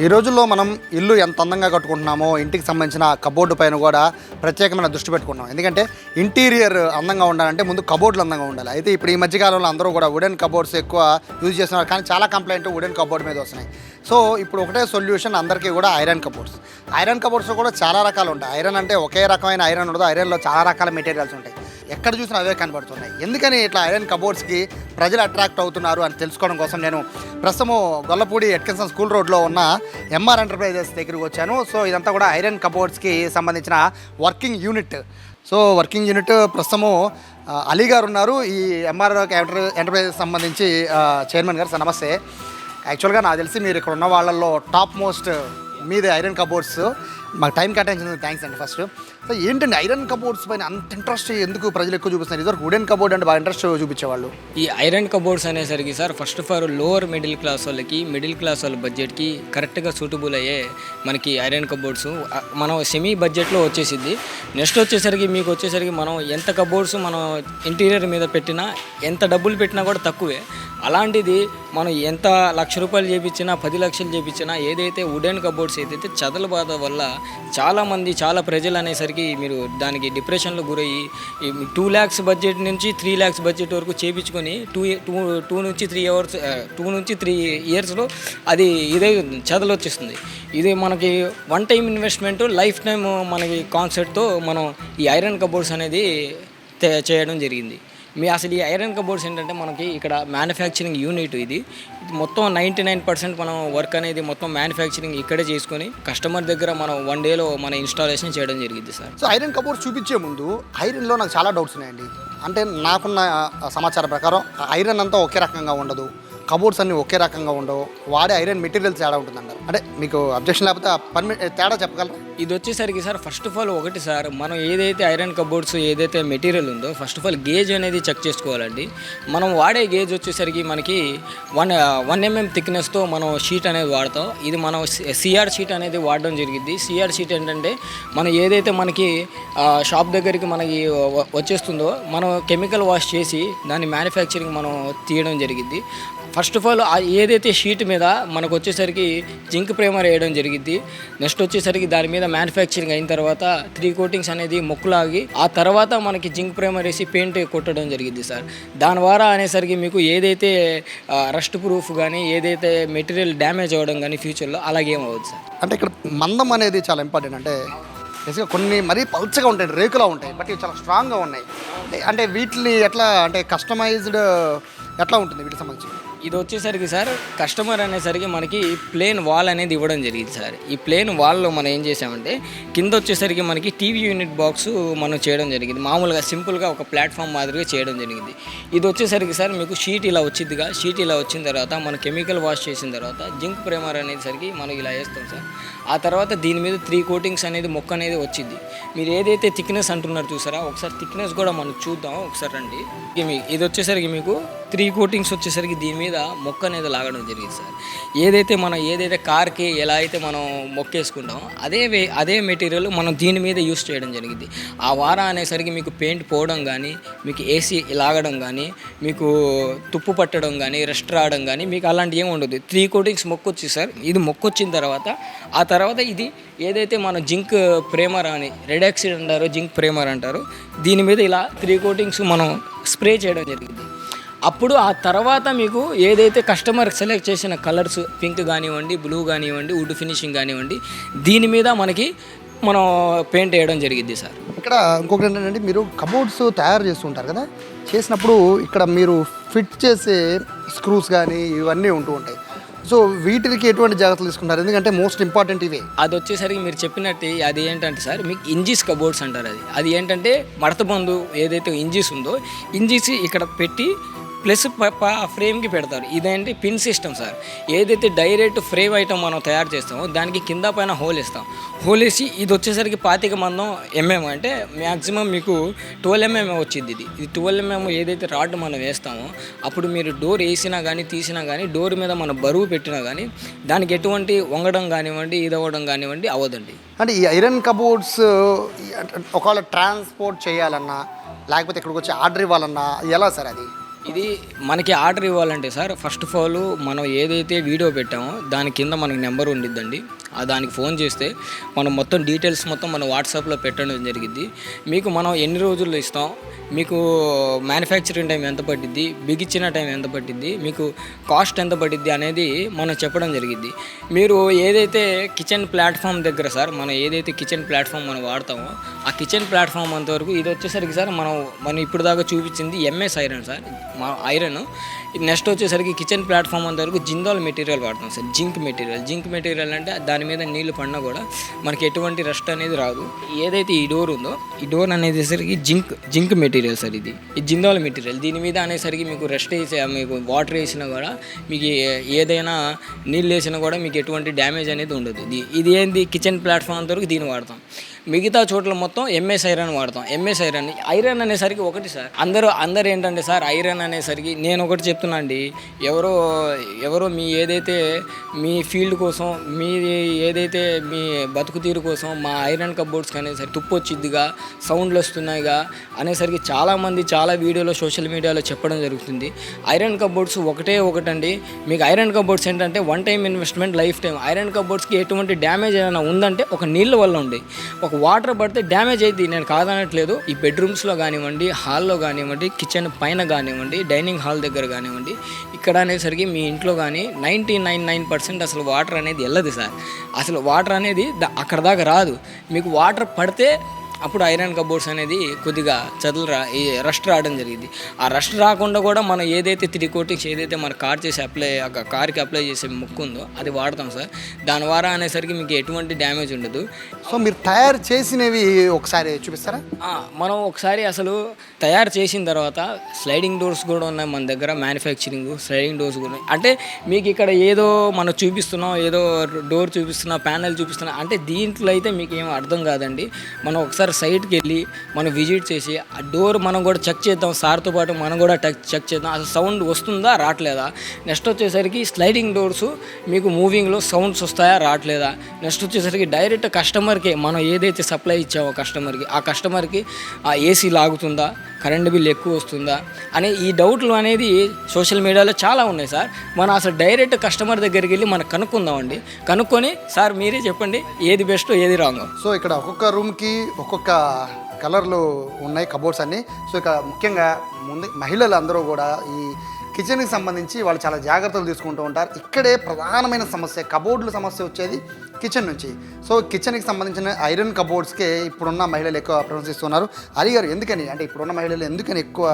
ఈ రోజుల్లో మనం ఇల్లు ఎంత అందంగా కట్టుకుంటున్నామో ఇంటికి సంబంధించిన కబోర్డు పైన కూడా ప్రత్యేకమైన దృష్టి పెట్టుకుంటున్నాం. ఎందుకంటే ఇంటీరియర్ అందంగా ఉండాలంటే ముందు కబోర్డులు అందంగా ఉండాలి. అయితే ఇప్పుడు ఈ మధ్యకాలంలో అందరూ కూడా వుడెన్ కబోర్డ్స్ ఎక్కువ యూజ్ చేస్తున్నారు, కానీ చాలా కంప్లైంట్ వుడెన్ కబోర్డ్ మీద వస్తున్నాయి. సో ఇప్పుడు ఒకటే సొల్యూషన్ అందరికీ కూడా ఐరన్ కబోర్డ్స్. ఐరన్ కబోర్డ్స్లో కూడా చాలా రకాలు ఉంటాయి. ఐరన్ అంటే ఒకే రకమైన ఐరన్ ఉండదు, ఐరన్లో చాలా రకాల మెటీరియల్స్ ఉంటాయి. ఎక్కడ చూసినా అవే కనబడుతున్నాయి. ఎందుకని ఇట్లా ఐరన్ కబోర్డ్స్కి ప్రజలు అట్రాక్ట్ అవుతున్నారు అని తెలుసుకోవడం కోసం నేను ప్రస్తుతం గొల్లపూడి ఎట్కిన్సన్ స్కూల్ రోడ్లో ఉన్న ఎంఆర్ ఎంటర్ప్రైజెస్ దగ్గరికి వచ్చాను. సో ఇదంతా కూడా ఐరన్ కబోర్డ్స్కి సంబంధించిన working unit. So working unit ప్రస్తుతము అలీ గారు ఉన్నారు, ఈ ఎంఆర్ ఎంటర్ప్రైజెస్ సంబంధించి చైర్మన్ గారు. సార్ నమస్తే. యాక్చువల్గా నాకు తెలిసి మీరు ఇక్కడ ఉన్న వాళ్ళల్లో టాప్ మోస్ట్ మీది ఐరన్ కబోర్డ్స్. మాకు టైం కేటాయించినందుకు థ్యాంక్స్ అండి. ఫస్ట్ సో ఏంటండి ఐరన్ కబోర్డ్స్ పైన అంత ఇంట్రెస్ట్ ఎందుకు ప్రజలు ఎక్కువ చూపిస్తున్నారు? ఇదివరకు వుడెన్ కబోర్డ్ అంటే బాగా ఇంట్రెస్ట్ చూపించేవాళ్ళు. ఈ ఐరన్ కబోర్డ్స్ అనేసరికి sir first of all lower middle class వాళ్ళకి, మిడిల్ క్లాస్ వాళ్ళ బడ్జెట్కి కరెక్ట్గా సూటబుల్ అయ్యే మనకి ఐరన్ కబోర్డ్స్ మనం సెమీ బడ్జెట్లో వచ్చేసిద్ది. నెక్స్ట్ వచ్చేసరికి మీకు వచ్చేసరికి మనం ఎంత కబోర్డ్స్ మనం ఇంటీరియర్ మీద పెట్టినా, ఎంత డబ్బులు పెట్టినా కూడా తక్కువే. అలాంటిది మనం ఎంత ₹1,00,000 చేయించినా, 10 లక్షలు చేయించినా, ఏదైతే వుడెన్ కబోర్డ్స్ ఏదైతే చదల బాధ వల్ల చాలామంది చాలా ప్రజలు అనేసరికి మీరు దానికి డిప్రెషన్లో గురయ్యి 2 lakhs బడ్జెట్ నుంచి 3 lakhs బడ్జెట్ వరకు చేయించుకొని 2 నుంచి 3 ఇయర్స్లో అది ఇదే చదలు వచ్చేస్తుంది. ఇది మనకి one time investment, life time మనకి కాన్సెప్ట్తో మనం ఈ ఐరన్ కబోర్డ్స్ అనేది చేయడం జరిగింది. అసలు ఈ ఐరన్ కబోర్డ్స్ ఏంటంటే మనకి ఇక్కడ మ్యానుఫ్యాక్చరింగ్ యూనిట్ ఇది మొత్తం 99% మనం వర్క్ అనేది మొత్తం మ్యానుఫ్యాక్చరింగ్ ఇక్కడే చేసుకొని కస్టమర్ దగ్గర మనం 1 dayలో మన ఇన్స్టాలేషన్ చేయడం జరిగింది సార్. సో ఐరన్ కబోర్డ్స్ చూపించే ముందు ఐరన్లో నాకు చాలా డౌట్స్ ఉన్నాయండి. అంటే నాకున్న సమాచారం ప్రకారం ఐరన్ అంతా ఒకే రకంగా ఉండదు, కబోర్డ్స్ అన్నీ ఒకే రకంగా ఉండవు, వాడే ఐరన్ మెటీరియల్స్ తేడా ఉంటుందంటారు. అంటే మీకు అబ్జెక్షన్ లేకపోతే తేడా చెప్పగలరా? ఇది వచ్చేసరికి సార్ ఫస్ట్ ఆఫ్ ఆల్ ఒకటి సార్, మనం ఏదైతే ఐరన్ కబోర్డ్స్ ఏదైతే మెటీరియల్ ఉందో ఫస్ట్ ఆఫ్ ఆల్ గేజ్ అనేది చెక్ చేసుకోవాలండి. మనం వాడే గేజ్ వచ్చేసరికి మనకి 1 mm థిక్నెస్తో మనం షీట్ అనేది వాడతాం. ఇది మనం సిఆర్ షీట్ అనేది వాడడం జరిగింది. సిఆర్ షీట్ ఏంటంటే మనం ఏదైతే మనకి షాప్ దగ్గరికి మనకి వచ్చేస్తుందో మనం కెమికల్ వాష్ చేసి దాన్ని మ్యానుఫ్యాక్చరింగ్ మనం తీయడం జరిగింది. ఫస్ట్ ఆఫ్ ఆల్ ఏదైతే షీట్ మీద మనకు వచ్చేసరికి జింక్ ప్రైమర్ వేయడం జరిగింది. నెక్స్ట్ వచ్చేసరికి దాని మీద మ్యానుఫ్యాక్చరింగ్ అయిన తర్వాత 3 coatings అనేది మొక్కులాగి ఆ తర్వాత మనకి జింక్ ప్రైమర్ వేసి పెయింట్ కొట్టడం జరిగింది సార్. దాని ద్వారా అనేసరికి మీకు ఏదైతే రస్ట్ ప్రూఫ్ కానీ ఏదైతే మెటీరియల్ డ్యామేజ్ అవ్వడం కానీ ఫ్యూచర్లో అలాగేం అవ్వదు సార్. అంటే ఇక్కడ మందం అనేది చాలా ఇంపార్టెంట్. అంటే బేసిక్గా కొన్ని మరీ పల్చగా ఉంటాయి, రేకులా ఉంటాయి, బట్ ఇవి చాలా స్ట్రాంగ్గా ఉన్నాయి. అంటే వీటిని ఎట్లా అంటే కస్టమైజ్డ్ ఎట్లా ఉంటుంది వీటికి సంబంధించి? ఇది వచ్చేసరికి సార్ కస్టమర్ అనేసరికి మనకి ప్లేన్ వాల్ అనేది ఇవ్వడం జరిగింది సార్. ఈ ప్లేన్ వాల్లో మనం ఏం చేసామంటే కింద వచ్చేసరికి మనకి టీవీ యూనిట్ బాక్స్ మనం చేయడం జరిగింది. మామూలుగా సింపుల్గా ఒక ప్లాట్ఫామ్ మాదిరిగా చేయడం జరిగింది. ఇది వచ్చేసరికి సార్ మీకు షీట్ ఇలా వచ్చిందిగా, షీట్ ఇలా వచ్చిన తర్వాత మనం కెమికల్ వాష్ చేసిన తర్వాత జింక్ ప్రైమర్ అనేసరికి మనం ఇలా వేస్తాం సార్. ఆ తర్వాత దీని మీద 3 coatings అనేది మొక్క అనేది వచ్చింది. మీరు ఏదైతే థిక్నెస్ అంటున్నారు చూసారా, ఒకసారి థిక్నెస్ కూడా మనం చూద్దాం ఒకసారి రండి. ఇది వచ్చేసరికి మీకు 3 coatings వచ్చేసరికి దీని మీద మొక్క అనేది లాగడం జరిగింది సార్. ఏదైతే కార్కి ఎలా అయితే మనం మొక్కేసుకుంటామో అదే మెటీరియల్ మనం దీని మీద యూస్ చేయడం జరిగింది. ఆ వారా అనేసరికి మీకు పెయింట్ పోవడం కానీ, మీకు ఏసీ లాగడం కానీ, మీకు తుప్పు పట్టడం కానీ, రెస్ట్ రావడం కానీ మీకు అలాంటి ఏమి ఉండదు. 3 coatings మొక్కొచ్చి సార్. ఇది మొక్కొచ్చిన తర్వాత ఆ తర్వాత ఇది ఏదైతే మన జింక్ ప్రైమర్ అని రెడ్ ఆక్సైడ్ అంటారో జింక్ ప్రైమర్ అంటారో దీని మీద ఇలా 3 coatings మనం స్ప్రే చేయడం జరిగింది. అప్పుడు ఆ తర్వాత మీకు ఏదైతే కస్టమర్ సెలెక్ట్ చేసిన కలర్స్ పింక్ కానివ్వండి, బ్లూ కానివ్వండి, వుడ్ ఫినిషింగ్ కానివ్వండి దీని మీద మనకి మనం పెయింట్ వేయడం జరిగింది సార్. ఇక్కడ ఇంకొకటి ఏంటంటే మీరు కబోర్డ్స్ తయారు చేస్తుంటారు కదా, చేసినప్పుడు ఇక్కడ మీరు ఫిట్ చేసే స్క్రూస్ కానీ ఇవన్నీ ఉంటూ ఉంటాయి. సో వీటికి ఎటువంటి జాగ్రత్తలు తీసుకుంటారు? ఎందుకంటే మోస్ట్ ఇంపార్టెంట్ ఇవే. అది వచ్చేసరికి మీరు చెప్పినట్టు అది ఏంటంటే సార్ మీకు ఇంజిస్ కబోర్డ్స్ అంటారు. అది ఏంటంటే మడత బందు ఏదైతే ఇంజిస్ ఉందో ఇంజిస్ ఇక్కడ పెట్టి ప్లస్ ఫ్రేమ్కి పెడతారు. ఇదేంటి పిన్ సిస్టమ్ సార్. ఏదైతే డైరెక్ట్ ఫ్రేమ్ ఐటమ్ మనం తయారు చేస్తామో దానికి కింద పైన హోల్ ఇస్తాం. హోల్ వేసి ఇది వచ్చేసరికి 25 మందం mm అంటే మ్యాక్సిమం మీకు 12 mm వచ్చింది. ఇది 12 mm ఏదైతే రాడ్ మనం వేస్తామో అప్పుడు మీరు డోర్ వేసినా కానీ తీసినా కానీ డోర్ మీద మనం బరువు పెట్టినా కానీ దానికి ఎటువంటి వంగడం కానివ్వండి ఇది అవ్వడం కానివ్వండి అవ్వదండి. అంటే ఈ ఐరన్ కబోర్డ్స్ ఒకవేళ ట్రాన్స్పోర్ట్ చేయాలన్నా లేకపోతే ఇక్కడికి వచ్చి ఆర్డర్ ఇవ్వాలన్నా ఎలా సార్ అది? ఇది మనకి ఆర్డర్ ఇవ్వాలంటే సార్ ఫస్ట్ ఆఫ్ ఆల్ మనం ఏదైతే వీడియో పెట్టామో దాని కింద మనకి నెంబర్ ఉండిద్దండి. దానికి ఫోన్ చేస్తే మనం మొత్తం డీటెయిల్స్ మొత్తం మన వాట్సాప్లో పెట్టడం జరిగిద్ది. మీకు మనం ఎన్ని రోజుల్లో ఇస్తాం, మీకు మ్యానుఫ్యాక్చరింగ్ టైం ఎంత పట్టిద్ది, బిగిచ్చిన టైం ఎంత పట్టిద్ది, మీకు కాస్ట్ ఎంత పట్టిద్ది అనేది మనం చెప్పడం జరిగిద్ది. మీరు ఏదైతే కిచెన్ ప్లాట్ఫామ్ దగ్గర సార్ మనం ఏదైతే కిచెన్ ప్లాట్ఫామ్ మనం వాడతామో ఆ కిచెన్ ప్లాట్ఫామ్ అంతవరకు ఇది వచ్చేసరికి సార్ మనం ఇప్పుడు దాకా చూపించింది ఎంఎస్ ఐరన్ సార్, మా ఐరన్. నెక్స్ట్ వచ్చేసరికి కిచెన్ ప్లాట్ఫామ్ అంతవరకు జిందాల్ మెటీరియల్ వాడతాం సార్. జింక్ మెటీరియల్ అంటే దాని మీద నీళ్లు పడినా కూడా మనకి ఎటువంటి రస్ట్ అనేది రాదు. ఏదైతే ఈ డోర్ ఉందో ఈ డోర్ అనేసరికి జింక్ మెటీరియల్ సార్. ఇది జిందాల్ మెటీరియల్. దీని మీద అనేసరికి మీకు రెస్ట్ వేసి మీకు వాటర్ వేసినా కూడా మీకు ఏదైనా నీళ్ళు వేసినా కూడా మీకు ఎటువంటి డ్యామేజ్ అనేది ఉండదు. ఇది ఏంది కిచెన్ ప్లాట్ఫామ్ అంతవరకు దీన్ని వాడతాం. మిగతా చోట్ల మొత్తం ఎంఎస్ ఐరన్ వాడతాం. ఎంఎస్ ఐరన్ అనేసరికి ఒకటి సార్, అందరు ఏంటంటే సార్ ఐరన్ అనేసరికి నేను ఒకటి చెప్తున్నా అండి, ఎవరో మీ ఏదైతే మీ ఫీల్డ్ కోసం మీ ఏదైతే మీ బతుకు తీరు కోసం మా ఐరన్ కబోర్డ్స్కి అనేసరికి తుప్పు వచ్చిద్దిగా, సౌండ్లు వస్తున్నాయిగా అనేసరికి చాలామంది చాలా వీడియోలో సోషల్ మీడియాలో చెప్పడం జరుగుతుంది. ఐరన్ కబోర్డ్స్ ఒకటండి. మీకు ఐరన్ కబోర్డ్స్ ఏంటంటే one time investment, lifetime. Iron కబోర్డ్స్కి ఎటువంటి డ్యామేజ్ ఏమైనా ఉందంటే ఒక నీళ్ళ వల్ల ఉంది, ఒక వాటర్ పడితే డ్యామేజ్ అయింది. నేను కాదనట్లేదు. ఈ బెడ్రూమ్స్లో కానివ్వండి, హాల్లో కానివ్వండి, కిచెన్ పైన కానివ్వండి, డైనింగ్ హాల్ దగ్గర కానివ్వండి, ఇక్కడ అనేసరికి మీ ఇంట్లో కానీ 99% అసలు వాటర్ అనేది వెళ్ళదు సార్. అసలు వాటర్ అనేది అక్కడ దాకా రాదు. మీకు వాటర్ పడితే అప్పుడు ఐరన్ కబోర్డ్స్ అనేది కొద్దిగా ఈ రస్ట్ రావడం జరిగింది. ఆ రస్ట్ రాకుండా కూడా మనం ఏదైతే 3 కోటింగ్స్ ఏదైతే మన కార్కి అప్లై చేసే ముక్కు ఉందో అది వాడతాం సార్. దాని ద్వారా అనేసరికి మీకు ఎటువంటి డ్యామేజ్ ఉండదు. సో మీరు తయారు చేసినవి ఒకసారి చూపిస్తారా? మనం ఒకసారి అసలు తయారు చేసిన తర్వాత స్లైడింగ్ డోర్స్ కూడా ఉన్నాయి మన దగ్గర. మ్యానుఫ్యాక్చరింగ్ స్లైడింగ్ డోర్స్ కూడా అంటే మీకు ఇక్కడ ఏదో మనం చూపిస్తున్నాం, ఏదో డోర్ చూపిస్తున్నా, ప్యానెల్ చూపిస్తున్నా అంటే దీంట్లో అయితే మీకు ఏం అర్థం కాదండి. మనం ఒకసారి సైట్కి వెళ్ళి మనం విజిట్ చేసి ఆ డోర్ మనం కూడా చెక్ చేద్దాం. సార్తో పాటు మనం కూడా చెక్ చేద్దాం అసలు సౌండ్ వస్తుందా రావట్లేదా. నెక్స్ట్ వచ్చేసరికి స్లైడింగ్ డోర్స్ మీకు మూవింగ్లో సౌండ్స్ వస్తాయా రావట్లేదా. నెక్స్ట్ వచ్చేసరికి డైరెక్ట్ కస్టమర్కి మనం ఏదైతే సప్లై ఇచ్చామో ఆ కస్టమర్కి ఆ ఏసీ లాగుతుందా, కరెంట్ బిల్ ఎక్కువ వస్తుందా అనే ఈ డౌట్లు అనేది సోషల్ మీడియాలో చాలా ఉన్నాయి సార్. మనం అసలు డైరెక్ట్ కస్టమర్ దగ్గరికి వెళ్ళి మనం కనుక్కుందామండి. కనుక్కొని సార్ మీరే చెప్పండి ఏది బెస్ట్ ఏది రాంగ్. సో ఇక్కడ ఒక్కొక్క రూమ్కి ఒక్కొక్క కలర్లు ఉన్నాయి కబోర్డ్స్ అన్నీ. సో ఇక ముఖ్యంగా మహిళలు అందరూ కూడా ఈ కిచెన్కి సంబంధించి వాళ్ళు చాలా జాగ్రత్తలు తీసుకుంటూ ఉంటారు. ఇక్కడే ప్రధానమైన సమస్య కబోర్డుల సమస్య వచ్చేది కిచెన్ నుంచి. సో కిచెన్కి సంబంధించిన ఐరన్ కబోర్డ్స్కే ఇప్పుడున్న మహిళలు ఎక్కువ ప్రిఫరెన్స్ ఇస్తున్నారు. అడిగారు ఎందుకని అంటే ఇప్పుడున్న మహిళలు ఎందుకని ఎక్కువ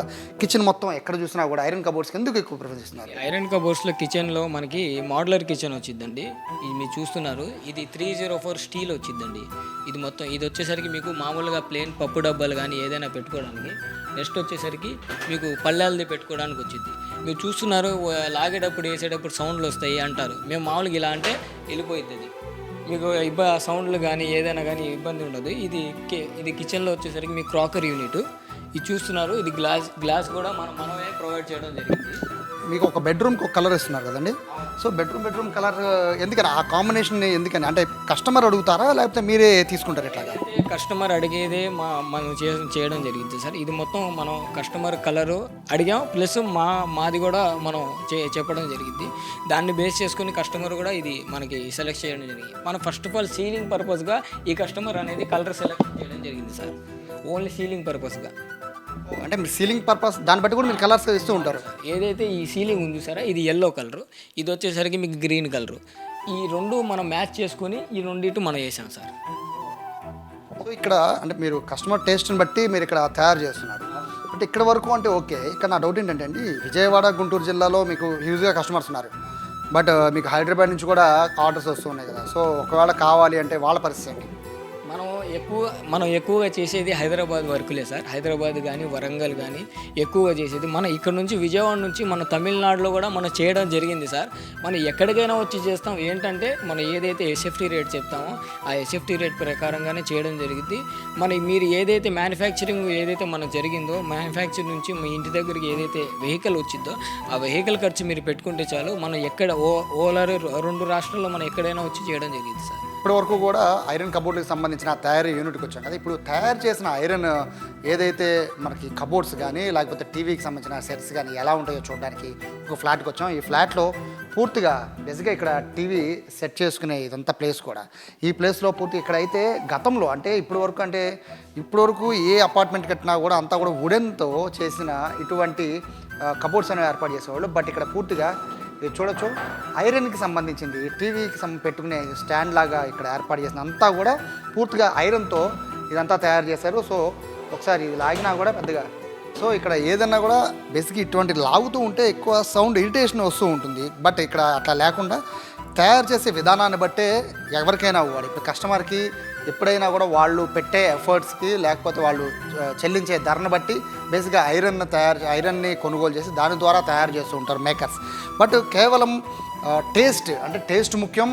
కిచెన్ మొత్తం ఎక్కడ చూసినా కూడా ఐరన్ కబోర్డ్స్కి ఎందుకు ఎక్కువ ప్రిఫరెన్స్ ఇస్తున్నారు? ఐరన్ కబోర్డ్స్లో కిచెన్లో మనకి మోడ్యులర్ కిచెన్ వచ్చిందండి. ఇది మీరు చూస్తున్నారు, ఇది 304 స్టీల్ వచ్చిందండి. ఇది మొత్తం ఇది వచ్చేసరికి మీకు మామూలుగా ప్లేన్ పప్పు డబ్బాలు కానీ ఏదైనా పెట్టుకోవడానికి. నెక్స్ట్ వచ్చేసరికి మీకు పళ్ళాలది పెట్టుకోవడానికి వచ్చింది. మీరు చూస్తున్నారు లాగేటప్పుడు వేసేటప్పుడు సౌండ్లు వస్తాయి అంటారు. మేము మామూలుగా ఇలా అంటే వెళ్ళిపోయింది. అది మీకు సౌండ్లు కానీ ఏదైనా కానీ ఇబ్బంది ఉండదు. ఇది కిచెన్లో వచ్చేసరికి మీ క్రాకర్ యూనిట్. ఇది చూస్తున్నారు, ఇది గ్లాస్ కూడా మనమే ప్రొవైడ్ చేయడం జరిగింది. మీకు ఒక బెడ్రూమ్కి ఒక కలర్ ఇస్తున్నారు కదండి. సో బెడ్రూమ్ కలర్ ఎందుకని ఆ కాంబినేషన్ ఎందుకని అంటే కస్టమర్ అడుగుతారా లేకపోతే మీరే తీసుకుంటారు? ఎట్లాగా కస్టమర్ అడిగేదే మనం చేయడం జరిగింది సార్. ఇది మొత్తం మనం కస్టమర్ కలరు అడిగాం, ప్లస్ మాది కూడా మనం చెప్పడం జరిగింది. దాన్ని బేస్ చేసుకుని కస్టమర్ కూడా ఇది మనకి సెలెక్ట్ చేయడం జరిగింది. మనం ఫస్ట్ ఆఫ్ ఆల్ సీలింగ్ పర్పస్గా ఈ కస్టమర్ అనేది కలర్ సెలెక్ట్ చేయడం జరిగింది సార్. ఓన్లీ సీలింగ్ పర్పస్గా అంటే మీరు సీలింగ్ పర్పస్ దాన్ని బట్టి కూడా మీరు కలర్స్ ఇస్తూ ఉంటారు. ఏదైతే ఈ సీలింగ్ ఉంది సార్ ఇది ఎల్లో కలరు, ఇది వచ్చేసరికి మీకు గ్రీన్ కలరు. ఈ రెండు మనం మ్యాచ్ చేసుకొని ఈ రెండింటి మనం వేసాం సార్. సో ఇక్కడ అంటే మీరు కస్టమర్ టేస్ట్ని బట్టి మీరు ఇక్కడ తయారు చేస్తున్నారు. అంటే ఇక్కడ వరకు అంటే ఓకే. ఇక్కడ నా డౌట్ ఏంటంటే అండి, విజయవాడ గుంటూరు జిల్లాలో మీకు హ్యూజ్గా కస్టమర్స్ ఉన్నారు. బట్ మీకు హైదరాబాద్ నుంచి కూడా ఆర్డర్స్ వస్తున్నాయి కదా. సో ఒకవేళ కావాలి అంటే వాళ్ళ పరిస్థితి ఏంటి? మనం ఎక్కువగా చేసేది హైదరాబాద్ వర్కులే సార్. హైదరాబాద్ కానీ వరంగల్ కానీ ఎక్కువగా చేసేది. మనం ఇక్కడ నుంచి విజయవాడ నుంచి మన తమిళనాడులో కూడా మనం చేయడం జరిగింది సార్. మనం ఎక్కడికైనా వచ్చి చేస్తాం. ఏంటంటే మనం ఏదైతే ఎస్ఎఫ్టీ రేట్ చెప్తామో ఆ ఎస్ఎఫ్టీ రేట్ ప్రకారంగానే చేయడం జరిగింది. మీరు ఏదైతే మ్యానుఫ్యాక్చరింగ్ ఏదైతే మనకు జరిగిందో మ్యానుఫ్యాక్చరింగ్ నుంచి మీ ఇంటి దగ్గరికి ఏదైతే వెహికల్ వచ్చిందో ఆ వెహికల్ ఖర్చు మీరు పెట్టుకుంటే చాలు. మనం ఎక్కడ ఓలార్ 2 రాష్ట్రాల్లో మనం ఎక్కడైనా వచ్చి చేయడం జరిగింది సార్. ఇప్పటి వరకు కూడా ఐరన్ కబోర్డ్కి సంబంధించిన తయారీ యూనిట్కి వచ్చాం కదా. ఇప్పుడు తయారు చేసిన ఐరన్ ఏదైతే మనకి కబోర్డ్స్ కానీ లేకపోతే టీవీకి సంబంధించిన సెట్స్ కానీ ఎలా ఉంటాయో చూడడానికి ఒక ఫ్లాట్కి వచ్చాం. ఈ ఫ్లాట్లో పూర్తిగా బేసిక్గా ఇక్కడ టీవీ సెట్ చేసుకునే ఇదంతా ప్లేస్ కూడా ఈ ప్లేస్లో పూర్తి ఇక్కడైతే గతంలో అంటే ఇప్పటి వరకు ఏ అపార్ట్మెంట్ కట్టినా కూడా అంతా కూడా వుడెన్తో చేసిన ఇటువంటి కబోర్డ్స్ అనేవి ఏర్పాటు చేసేవాళ్ళు. బట్ ఇక్కడ పూర్తిగా ఇది చూడొచ్చు, ఐరన్కి సంబంధించింది టీవీకి పెట్టుకునే స్టాండ్ లాగా ఇక్కడ ఏర్పాటు చేసిన అంతా కూడా పూర్తిగా ఐరన్తో ఇదంతా తయారు చేశారు. సో ఒకసారి ఇది లాగినా కూడా పెద్దగా సో ఇక్కడ ఏదన్నా కూడా బేసిక్గా ఇటువంటి లాగుతూ ఉంటే ఎక్కువ సౌండ్ ఇరిటేషన్ వస్తూ ఉంటుంది. బట్ ఇక్కడ అట్లా లేకుండా తయారు చేసే విధానాన్ని బట్టే ఎవరికైనా అవ్వాలి. ఇప్పుడు కస్టమర్కి ఎప్పుడైనా కూడా వాళ్ళు పెట్టే ఎఫర్ట్స్కి లేకపోతే వాళ్ళు చెల్లించే ధరను బట్టి బేసిక్గా ఐరన్ని కొనుగోలు చేసి దాని ద్వారా తయారు చేస్తూ ఉంటారు మేకర్స్. బట్ కేవలం టేస్ట్ ముఖ్యం.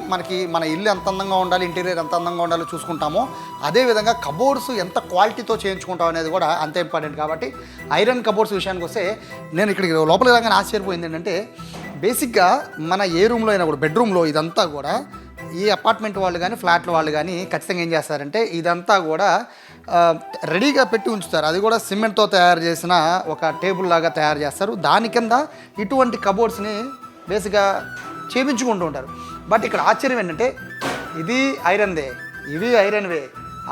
మన ఇల్లు ఎంత అందంగా ఉండాలి, ఇంటీరియర్ ఎంత అందంగా ఉండాలో చూసుకుంటామో అదేవిధంగా కబోర్డ్స్ ఎంత క్వాలిటీతో చేయించుకుంటాం అనేది కూడా అంతే ఇంపార్టెంట్. కాబట్టి ఐరన్ కబోర్డ్స్ విషయానికి వస్తే నేను ఇక్కడికి లోపలికి రాగానే ఆశ్చర్యపోయింది ఏంటంటే బేసిక్గా మన ఏ రూమ్లో అయినా కూడా బెడ్రూమ్లో ఇదంతా కూడా ఈ అపార్ట్మెంట్ వాళ్ళు కానీ ఫ్లాట్ల వాళ్ళు కానీ ఖచ్చితంగా ఏం చేస్తారంటే ఇదంతా కూడా రెడీగా పెట్టి ఉంచుతారు. అది కూడా సిమెంట్తో తయారు చేసిన ఒక టేబుల్ లాగా తయారు చేస్తారు. దాని కింద ఇటువంటి కబోర్డ్స్ని బేసిక్గా చేయించుకుంటూ ఉంటారు. బట్ ఇక్కడ ఆశ్చర్యం ఏంటంటే ఇది ఐరన్దే, ఇవి ఐరన్వే,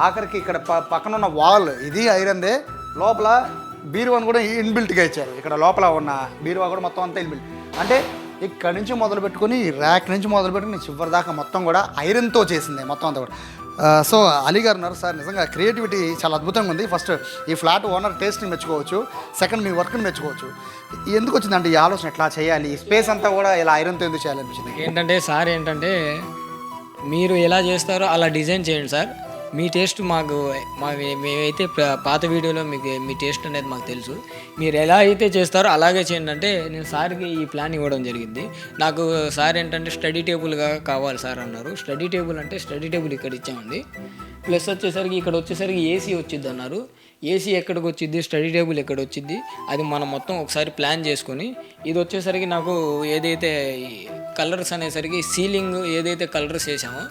ఆఖరికి ఇక్కడ పక్కన ఉన్న వాల్ ఇది ఐరన్దే, లోపల బీరువాని కూడా ఇన్బిల్ట్గా ఇచ్చారు. ఇక్కడ లోపల ఉన్న బీరువా కూడా మొత్తం అంతా ఇన్బిల్ట్. అంటే ఇక్కడ నుంచి మొదలు పెట్టుకుని ర్యాక్ నుంచి మొదలు పెట్టుకుని చివరి దాకా మొత్తం కూడా ఐరన్తో చేసింది మొత్తం అంతా కూడా. సో అలీ గారు ఉన్నారు సార్, నిజంగా క్రియేటివిటీ చాలా అద్భుతంగా ఉంది. ఫస్ట్ ఈ ఫ్లాట్ ఓనర్ టేస్ట్ని మెచ్చుకోవచ్చు, సెకండ్ మీ వర్క్ని మెచ్చుకోవచ్చు. ఎందుకు వచ్చిందంటే ఈ ఆలోచన ఎట్లా చేయాలి, ఈ స్పేస్ అంతా కూడా ఇలా ఐరన్తో ఎందుకు చేయాలనిపించింది? ఏంటంటే మీరు ఎలా చేస్తారో అలా డిజైన్ చేయండి సార్. మీ టేస్ట్ మేమైతే పాత వీడియోలో మీ టేస్ట్ అనేది మాకు తెలుసు. మీరు ఎలా అయితే చేస్తారో అలాగే చేయండి అంటే నేను సార్కి ఈ ప్లాన్ ఇవ్వడం జరిగింది. నాకు సార్ ఏంటంటే స్టడీ టేబుల్గా కావాలి సార్ అన్నారు. స్టడీ టేబుల్ ఇక్కడ ఇచ్చామండి. ప్లస్ ఇక్కడ వచ్చేసరికి ఏసీ వచ్చింది అన్నారు. ఏసీ ఎక్కడికి వచ్చింది, స్టడీ టేబుల్ ఎక్కడ వచ్చింది, అది మనం మొత్తం ఒకసారి ప్లాన్ చేసుకొని ఇది వచ్చేసరికి నాకు ఏదైతే కలర్స్ అనేసరికి సీలింగ్ ఏదైతే కలర్స్ వేసామో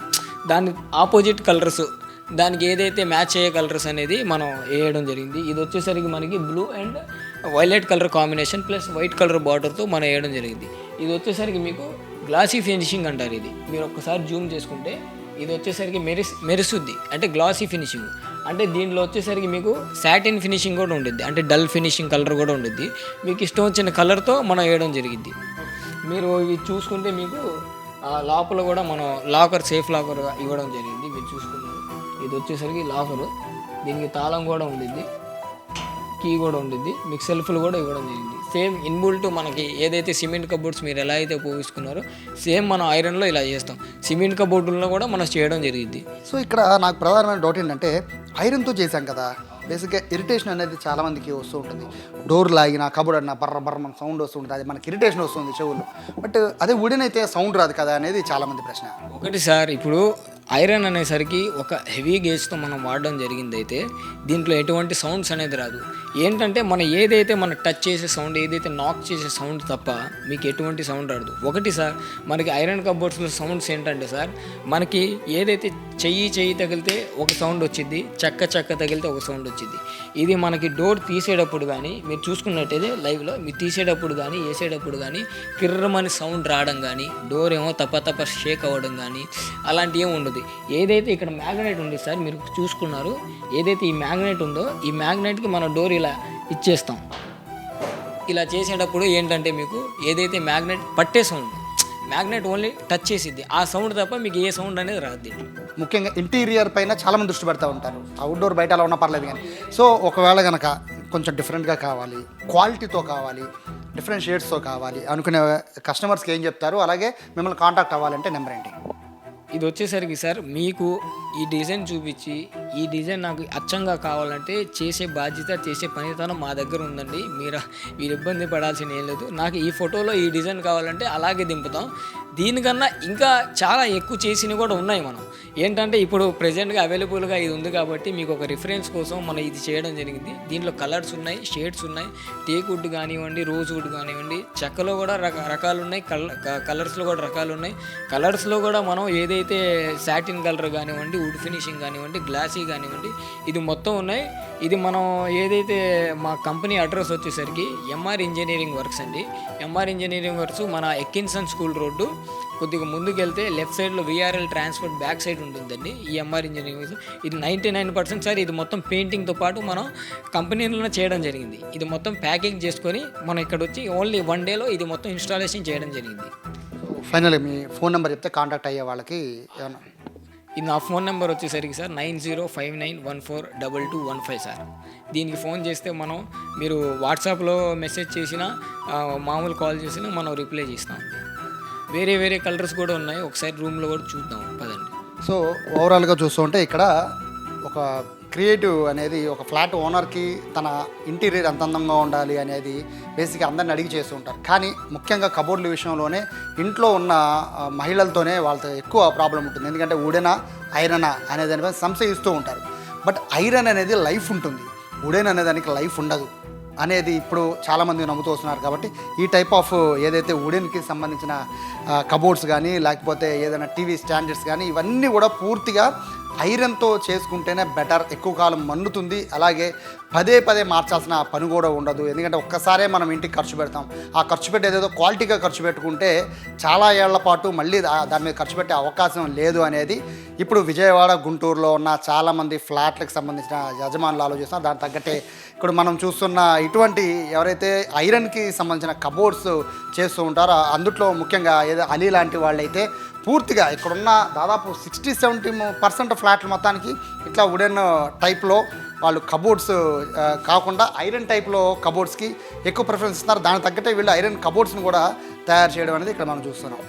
దాని ఆపోజిట్ కలర్స్, దానికి ఏదైతే మ్యాచ్ అయ్యే కలర్స్ అనేది మనం వేయడం జరిగింది. ఇది వచ్చేసరికి మనకి blue and violet colour combination plus white colour బార్డర్తో మనం వేయడం జరిగింది. ఇది వచ్చేసరికి మీకు గ్లాసీ ఫినిషింగ్ అంటారు. ఇది మీరు ఒక్కసారి జూమ్ చేసుకుంటే ఇది వచ్చేసరికి మెరుసుద్ది, అంటే గ్లాసీ ఫినిషింగ్. అంటే దీంట్లో వచ్చేసరికి మీకు సాటిన్ ఫినిషింగ్ కూడా ఉంటుంది, అంటే డల్ ఫినిషింగ్ కలర్ కూడా ఉంటుంది. మీకు ఇష్టం వచ్చిన కలర్తో మనం వేయడం జరిగింది. మీరు ఇది చూసుకుంటే మీకు లోపల కూడా మనం సేఫ్ లాకర్ ఇవ్వడం జరిగింది. మీరు చూసుకున్నారు, ఇది వచ్చేసరికి లాకరు, దీనికి తాళం కూడా ఉండిద్ది, కీ కూడా ఉండిద్ది, మీకు సెల్ఫ్లు కూడా ఇవ్వడం జరిగింది. సేమ్ ఇన్బుల్ట్ మనకి ఏదైతే సిమెంట్ కబోర్డ్స్ మీరు ఎలా అయితే ఉపయోగిస్తున్నారో సేమ్ మనం ఐరన్లో ఇలా చేస్తాం. సిమెంట్ కబోర్డుల్లో కూడా మనం చేయడం జరిగింది. సో ఇక్కడ నాకు ప్రధానమైన డౌట్ ఏంటంటే ఐరన్తో చేశాం కదా, బేసిక్గా ఇరిటేషన్ అనేది చాలామందికి వస్తూ ఉంటుంది. డోర్ లాగిన కబోర్డ్ అన్న బర్ర మన సౌండ్ వస్తూ ఉంటుంది, అది మనకి ఇరిటేషన్ వస్తుంది చెవుల్లో. బట్ అదే వుడెన్ అయితే సౌండ్ రాదు కదా అనేది చాలామంది ప్రశ్న. ఒకటి సార్, ఇప్పుడు ఐరన్ అనేసరికి ఒక హెవీ గేజ్తో మనం వాడడం జరిగింది. అయితే దీంట్లో ఎటువంటి సౌండ్స్ అనేది రాదు. ఏంటంటే మనం ఏదైతే మనం టచ్ చేసే సౌండ్, ఏదైతే నాక్ చేసే సౌండ్ తప్ప మీకు ఎటువంటి సౌండ్ రాదు. ఒకటి సార్, మనకి ఐరన్ కబోర్డ్స్లో సౌండ్స్ ఏంటంటే సార్, మనకి ఏదైతే చెయ్యి తగిలితే ఒక సౌండ్ వచ్చింది, చెక్క తగిలితే ఒక సౌండ్ వచ్చింది. ఇది మనకి డోర్ తీసేటప్పుడు కానీ మీరు చూసుకున్నట్టయితే లైవ్లో మీరు తీసేటప్పుడు కానీ వేసేటప్పుడు కానీ కిర్రమని సౌండ్ రావడం కానీ, డోర్ ఏమో తప్ప షేక్ అవ్వడం కానీ అలాంటివి ఏమి ఉండదు. ఏదైతే ఇక్కడ మ్యాగ్నెట్ ఉంది సార్, మీరు చూసుకున్నారు, ఏదైతే ఈ మ్యాగ్నెట్ ఉందో ఈ మ్యాగ్నెట్కి మన డోర్ ఇలా ఇచ్చేస్తాం. ఇలా చేసేటప్పుడు ఏంటంటే మీకు ఏదైతే మ్యాగ్నెట్ పట్టే సౌండ్, మ్యాగ్నెట్ ఓన్లీ టచ్ చేసిద్ది, ఆ సౌండ్ తప్ప మీకు ఏ సౌండ్ అనేది రాదు. ముఖ్యంగా ఇంటీరియర్ పైన చాలామంది దృష్టి పెడతా ఉంటారు. అవుట్డోర్ బయట అలా ఉన్నా పర్లేదు కానీ. సో ఒకవేళ కనుక కొంచెం డిఫరెంట్గా కావాలి, క్వాలిటీతో కావాలి, డిఫరెంట్ షేడ్స్తో కావాలి అనుకునే కస్టమర్స్కి ఏం చెప్తారు, అలాగే మిమ్మల్ని కాంటాక్ట్ అవ్వాలంటే నెంబర్ ఏంటి? ఇది వచ్చేసరికి సార్ మీకు ఈ డిజైన్ చూపించి ఈ డిజైన్ నాకు అచ్చంగా కావాలంటే చేసే బాధ్యత చేసే పనితనం మా దగ్గర ఉందండి. మీరు ఇబ్బంది పడాల్సిన ఏం లేదు. నాకు ఈ ఫోటోలో ఈ డిజైన్ కావాలంటే అలాగే దింపుతాం. దీనికన్నా ఇంకా చాలా ఎక్కువ చేసినవి కూడా ఉన్నాయి. మనం ఏంటంటే ఇప్పుడు ప్రెజెంట్గా అవైలబుల్గా ఇది ఉంది కాబట్టి మీకు ఒక రిఫరెన్స్ కోసం మనం ఇది చేయడం జరిగింది. దీంట్లో కలర్స్ ఉన్నాయి, షేడ్స్ ఉన్నాయి, టేక్ వుడ్ కానివ్వండి, రోజ్ వుడ్ కానివ్వండి, చెక్కలో కూడా రకాలు ఉన్నాయి, కలర్స్లో కూడా రకాలు ఉన్నాయి. కలర్స్లో కూడా మనం ఏదైతే సాటిన్ కలర్ కానివ్వండి, వుడ్ ఫినిషింగ్ కానివ్వండి, గ్లాసీ కానివ్వండి, ఇది మొత్తం ఉన్నాయి. ఇది మనం ఏదైతే మా కంపెనీ అడ్రస్ వచ్చేసరికి ఎంఆర్ ఇంజనీరింగ్ వర్క్స్ అండి. ఎంఆర్ ఇంజనీరింగ్ వర్క్స్ మన ఎక్కిన్సన్ స్కూల్ రోడ్డు కొద్దిగా ముందుకు వెళ్తే లెఫ్ట్ సైడ్లో విఆర్ఎల్ ట్రాన్స్పోర్ట్ బ్యాక్ సైడ్ ఉంటుందండి ఈ ఎంఆర్ ఇంజనీరింగ్ వర్క్స్. ఇది 99% సార్ ఇది మొత్తం పెయింటింగ్తో పాటు మనం కంపెనీలోనే చేయడం జరిగింది. ఇది మొత్తం ప్యాకింగ్ చేసుకొని మనం ఇక్కడ వచ్చి ఓన్లీ 1 డేలో ఇది మొత్తం ఇన్స్టాలేషన్ చేయడం జరిగింది. ఫైనల్ మీ ఫోన్ నెంబర్ చెప్తే కాంటాక్ట్ అయ్యే వాళ్ళకి ఏమన్నా? ఇది నా ఫోన్ నెంబర్ వచ్చేసరికి సార్ 9059142215 సార్. దీనికి ఫోన్ చేస్తే మీరు వాట్సాప్లో మెసేజ్ చేసినా మామూలు కాల్ చేసినా మనం రిప్లై చేస్తామండి. వేరే కలర్స్ కూడా ఉన్నాయి, ఒకసారి రూమ్లో కూడా చూద్దాం పదండి. సో ఓవరాల్గా చూస్తుంటే ఇక్కడ ఒక క్రియేటివ్ అనేది ఒక ఫ్లాట్ ఓనర్కి తన ఇంటీరియర్ ఎంత అందంగా ఉండాలి అనేది బేసిక్గా అందరిని అడిగి చేస్తూ ఉంటారు. కానీ ముఖ్యంగా కబోర్డ్ల విషయంలోనే ఇంట్లో ఉన్న మహిళలతోనే వాళ్ళతో ఎక్కువ ప్రాబ్లం ఉంటుంది. ఎందుకంటే వుడెనా ఐరనా అనే దానిపై సంశయిస్తూ ఉంటారు. బట్ ఐరన్ అనేది లైఫ్ ఉంటుంది, వుడెన్ అనే దానికి లైఫ్ ఉండదు అనేది ఇప్పుడు చాలామంది నమ్ముతూ వస్తున్నారు. కాబట్టి ఈ టైప్ ఆఫ్ ఏదైతే వుడెన్కి సంబంధించిన కబోర్డ్స్ కానీ లేకపోతే ఏదైనా టీవీ స్టాండర్డ్స్ కానీ ఇవన్నీ కూడా పూర్తిగా ఐరన్తో చేసుకుంటేనే బెటర్, ఎక్కువ కాలం మన్నుతుంది. అలాగే పదే మార్చాల్సిన పని కూడా ఉండదు. ఎందుకంటే ఒక్కసారే మనం ఇంటికి ఖర్చు పెడతాం. ఆ ఖర్చు పెట్టేదేదో క్వాలిటీగా ఖర్చు పెట్టుకుంటే చాలా ఏళ్ల పాటు మళ్ళీ దాని మీద ఖర్చు పెట్టే అవకాశం లేదు అనేది ఇప్పుడు విజయవాడ, గుంటూరులో ఉన్న చాలామంది ఫ్లాట్లకు సంబంధించిన యజమానులు ఆలోచిస్తున్నారు. దానికి తగ్గట్టే ఇప్పుడు మనం చూస్తున్న ఇటువంటి ఎవరైతే ఐరన్కి సంబంధించిన కబోర్డ్స్ చేస్తూ ఉంటారో అందుట్లో ముఖ్యంగా ఏదో అలీ లాంటి వాళ్ళైతే పూర్తిగా ఇక్కడున్న దాదాపు 60-70% ఫ్లాట్లు మొత్తానికి ఇట్లా వుడెన్ టైప్లో వాళ్ళు కబోర్డ్స్ కాకుండా ఐరన్ టైప్లో కబోర్డ్స్కి ఎక్కువ ప్రిఫరెన్స్ ఇస్తున్నారు. దానికి తగ్గట్టే వీళ్ళు ఐరన్ కబోర్డ్స్ని కూడా తయారు చేయడం అనేది ఇక్కడ మనం చూస్తున్నాం.